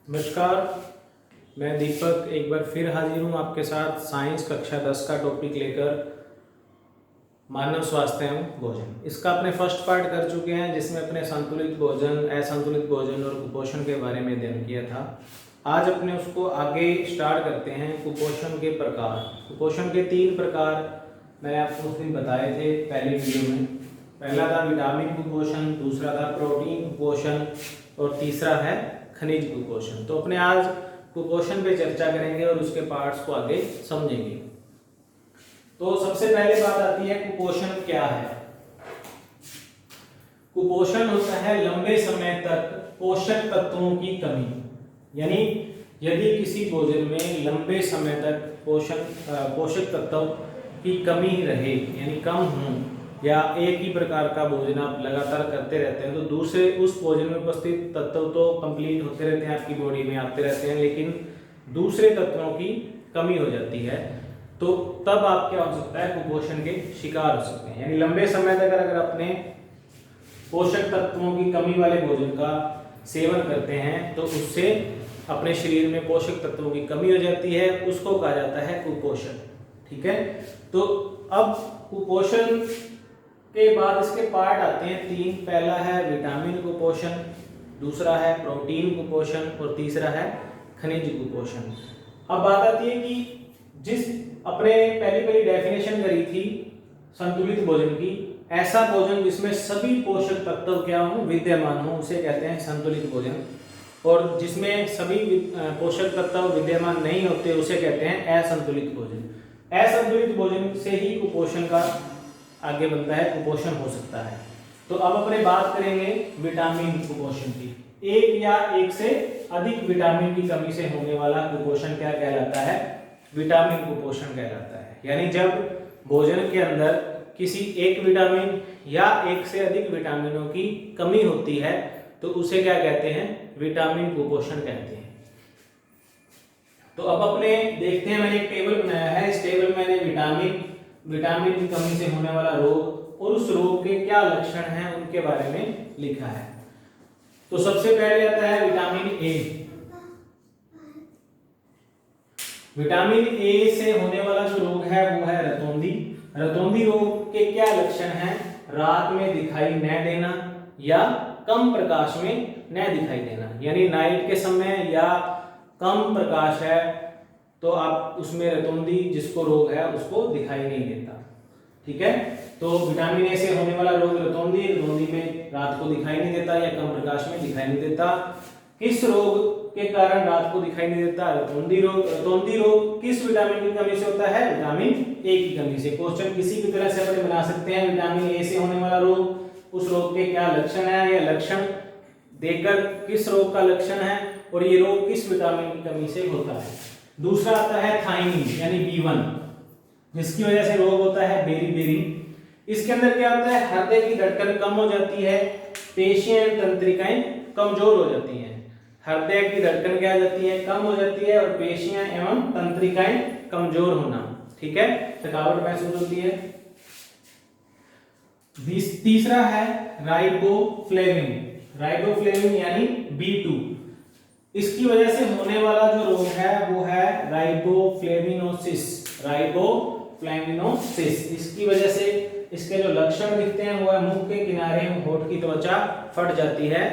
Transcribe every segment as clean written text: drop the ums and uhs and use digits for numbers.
नमस्कार। मैं दीपक एक बार फिर हाजिर हूँ आपके साथ साइंस कक्षा 10 का टॉपिक लेकर, मानव स्वास्थ्य एवं भोजन। इसका अपने फर्स्ट पार्ट कर चुके हैं, जिसमें अपने संतुलित भोजन, असंतुलित भोजन और कुपोषण के बारे में अध्ययन किया था। आज अपने उसको आगे स्टार्ट करते हैं। कुपोषण के प्रकार। कुपोषण के 3 प्रकार मैंने आपको उस दिन बताए थे पहले वीडियो में। पहला था विटामिन कुपोषण, दूसरा था प्रोटीन कुपोषण और तीसरा है खनिज कुपोषण। तो अपने आज कुपोषण पे चर्चा करेंगे और उसके पार्ट्स को आगे समझेंगे। तो सबसे पहले बात आती है कुपोषण क्या है। कुपोषण होता है लंबे समय तक पोषक तत्वों की कमी, यानी यदि किसी भोजन में लंबे समय तक पोषक तत्व की कमी रहे, यानी कम हो, या एक ही प्रकार का भोजन आप लगातार करते रहते हैं, तो दूसरे उस भोजन में उपस्थित तत्व तो कंप्लीट होते रहते हैं, आपकी बॉडी में आते रहते हैं, लेकिन दूसरे तत्वों की कमी हो जाती है, तो तब आप क्या हो सकता है, कुपोषण के शिकार हो सकते हैं। यानी लंबे समय तक अगर अपने पोषक तत्वों की कमी वाले भोजन का सेवन करते हैं तो उससे अपने शरीर में पोषक तत्वों की कमी हो जाती है, उसको कहा जाता है कुपोषण। ठीक है। तो अब कुपोषण के बाद इसके पार्ट आते हैं 3। पहला है विटामिन कुपोषण, दूसरा है प्रोटीन कुपोषण और तीसरा है खनिज कुपोषण। अब बात आती है कि जिस अपने पहली डेफिनेशन करी थी संतुलित भोजन की, ऐसा भोजन जिसमें सभी पोषक तत्व क्या हो, विद्यमान हो, उसे कहते हैं संतुलित भोजन। और जिसमें सभी पोषक तत्व विद्यमान नहीं होते उसे कहते हैं असंतुलित भोजन। असंतुलित भोजन से ही कुपोषण का आगे बनता है, कुपोषण हो सकता है। तो अब अपने बात करेंगे विटामिन कुपोषण की। एक या एक से अधिक विटामिन की कमी से होने वाला कुपोषण क्या कहलाता है, विटामिन कुपोषण कहलाता है। यानी जब भोजन के अंदर किसी एक विटामिन या एक से अधिक विटामिनों की कमी होती है तो उसे क्या कहते हैं, विटामिन कुपोषण कहते हैं। तो अब अपने देखते हैं, मैंने एक टेबल बनाया है। इस टेबल में मैंने विटामिन की कमी से होने वाला रोग और उस रोग के क्या लक्षण हैं उनके बारे में लिखा है। तो सबसे पहले आता है विटामिन ए। विटामिन ए से होने वाला जो रोग है वो है रतौंधी। रतौंधी रोग के क्या लक्षण हैं, रात में दिखाई न देना या कम प्रकाश में न दिखाई देना, यानी नाइट के समय या कम प्रकाश है तो आप उसमें रतौंधी जिसको रोग है उसको दिखाई नहीं देता। ठीक है। तो विटामिन ए से होने वाला रोग रतौंधी में रात को दिखाई नहीं देता या कम प्रकाश में दिखाई नहीं देता। किस रोग के कारण रात को दिखाई नहीं देता, रतौंधी रोग। रतौंधी रोग किस विटामिन की कमी से होता है, विटामिन ए की कमी से। क्वेश्चन किसी भी तरह से अपने बना सकते हैं। विटामिन ए से होने वाला रोग, उस रोग के क्या लक्षण है, या लक्षण देकर किस रोग का लक्षण है और ये रोग किस विटामिन की कमी से होता है। दूसरा आता है थायमिन यानी B1, जिसकी वजह से रोग होता है बेरी। इसके अंदर क्या होता है, हृदय की धड़कन कम हो जाती है, पेशियां तंत्रिकाएं कमजोर हो जाती हैं। हृदय की धड़कन क्या हो जाती है, कम हो जाती है, और पेशियां एवं तंत्रिकाएं कमजोर होना। ठीक है, थकावट महसूस होती है। तीसरा है राइबोफ्लेविन यानी B2। इसकी वजह से होने वाला जो रोग है वो है राइबोफ्लेविनोसिस। इसकी वजह से इसके जो लक्षण दिखते हैं वो है मुख के किनारे होठ की त्वचा फट जाती है।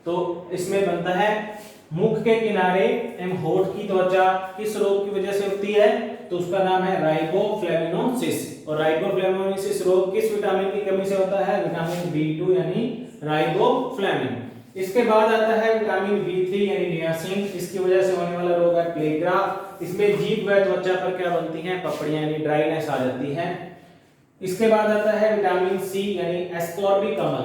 तो इसमें बनता है मुख के किनारे एवं होठ की त्वचा किस रोग की वजह से होती है, तो उसका नाम है राइबोफ्लेविनोसिस। और राइबोफ्लेविनोसिस रोग किस विटामिन की कमी से होता है, विटामिन B2 यानी राइबोफ्लेविन। इसके बाद आता है विटामिन B3 यानी नियासिन। इसकी वजह से होने वाला रोग है प्लेग्रा। इसमें जीभ व त्वचा पर क्या बनती हैं, पपड़ियां यानी ड्राइनेस आ जाती है। इसके बाद आता है विटामिन C यानी एस्कॉर्बिक अम्ल।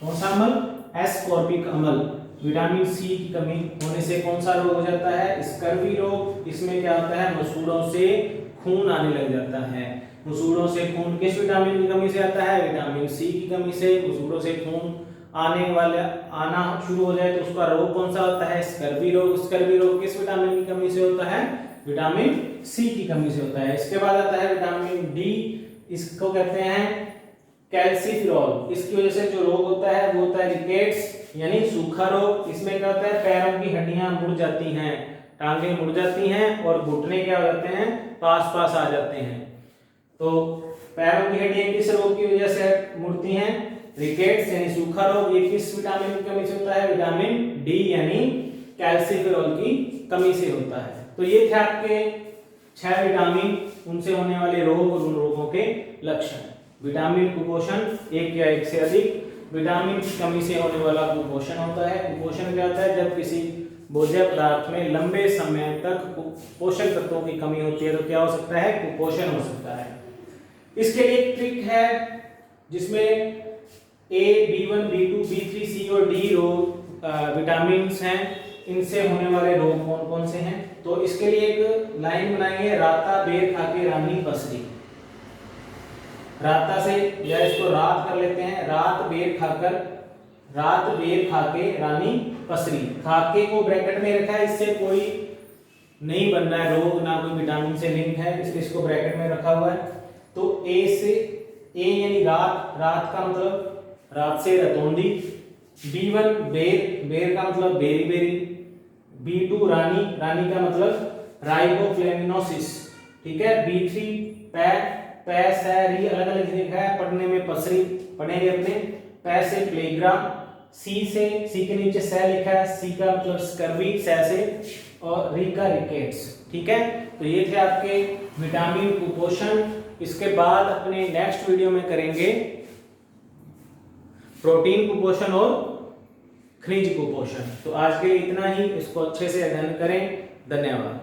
कौन सा अम्ल, एस्कॉर्बिक अम्ल। विटामिन C की कमी होने से कौन सा रोग हो जाता है, स्कर्वी रोग। इसमें क्या होता है, मसूड़ों से खून आने लग जाता है। मसूड़ों से खून किस विटामिन की कमी से आता है, विटामिन C की कमी से। मसूड़ों से खून आना शुरू हो जाए तो उसका रोग कौन सा होता है, स्कर्वी रोग। स्कर्वी रोग किस विटामिन की कमी से होता है, विटामिन C की कमी से होता है। इसके बाद आता है विटामिन D। इसको कहते हैं कैल्सिफेरॉल। इसकी वजह से जो रोग होता है वो होता है रिकेट्स। यानी सूखा रोग, इसमें क्या होता है, पैरों की हड्डियां मुड़ जाती हैं, टांगे मुड़ जाती हैं और घुटने क्या हो जाते हैं, पास पास आ जाते हैं। तो पैरों की हड्डियां किस रोग की वजह से मुड़ती हैं, रिकेट्स यानी सूखा रोग। ये किस विटामिन की कमी से होता है, विटामिन डी यानी कैल्सिफेरॉल की कमी से होता है। तो ये थे आपके 6 विटामिन, उनसे होने वाले रोग और उन रोगों के लक्षण। विटामिन कुपोषण, एक या एक से अधिक विटामिन की कमी से होने वाला कुपोषण होता है। कुपोषण क्या होता है, जब किसी भोज्य पदार्थ में लंबे समय तक पोषक तत्वों की कमी होती है तो क्या हो सकता है, कुपोषण हो सकता है। इसके लिए एक ट्रिक है जिसमें A, B1, B2, B3, C और D रोग विटामिन हैं, इनसे होने वाले रोग कौन कौन से हैं। तो इसके लिए एक लाइन बनाएंगे, राता बेर खाके रानी पसरी। राता से या इसको रात कर लेते हैं, रात बेर खाके रानी पसरी। खाके को ब्रैकेट में रखा है, इससे कोई नहीं बन रहा है रोग, ना कोई विटामिन से लिंक है, इसलिए इसको ब्रैकेट में रखा हुआ है। तो ए यानी रात, रात का मतलब रात से रतौंधी। B1 बेर का मतलब बेरी बेरी। B2 रानी का मतलब राइबोफ्लेविनोसिस, ठीक है। B3 पै से री अलग अलग लिखा है, पढ़ने में पसरी पढ़ेंगे अपने। पै से प्लेग्रा, सी के नीचे से लिखा है, सी का मतलब स्कर्वी से, और री का रिकेट्स, ठीक है। तो ये थे आपके विटामिन कुपोषण। इसके बाद अपने नेक्स्ट वीडियो में करेंगे प्रोटीन कुपोषण और खनिज कुपोषण। तो आज के लिए इतना ही, इसको अच्छे से अध्ययन करें। धन्यवाद।